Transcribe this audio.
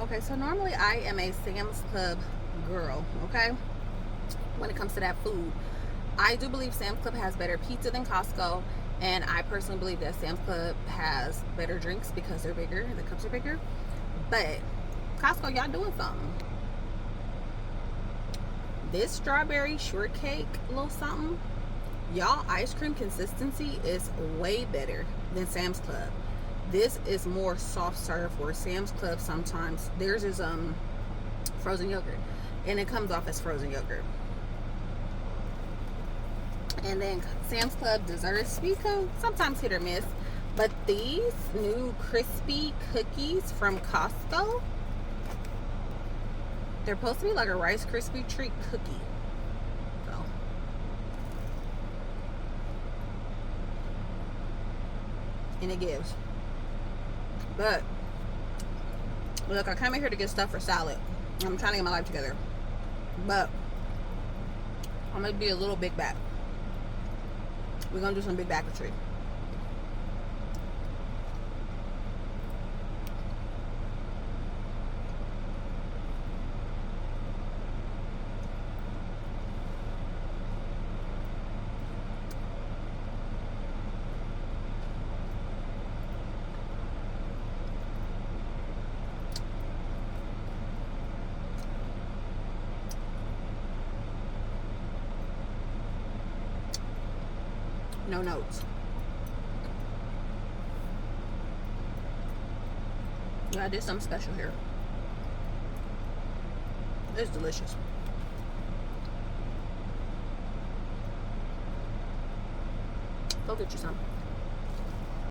Okay, so normally I am a Sam's Club girl, okay? When it comes to that food. I do believe Sam's Club has better pizza than Costco, and I personally believe that Sam's Club has better drinks because they're bigger, the cups are bigger. But Costco, y'all doing something. This strawberry shortcake little something, y'all ice cream consistency is way better than Sam's Club. This is more soft serve, for Sam's Club sometimes theirs is frozen yogurt, and it comes off as frozen yogurt. And then Sam's Club desserts, we can sometimes hit or miss, but these new crispy cookies from Costco, they're supposed to be like a Rice Krispie treat cookie. So and it gives. But look, I came in here to get stuff for salad. I'm trying to get my life together. But I'm gonna be a little big back. We're gonna do some big backetry. No notes. Yeah, I did something special here. It's delicious. Go get you some.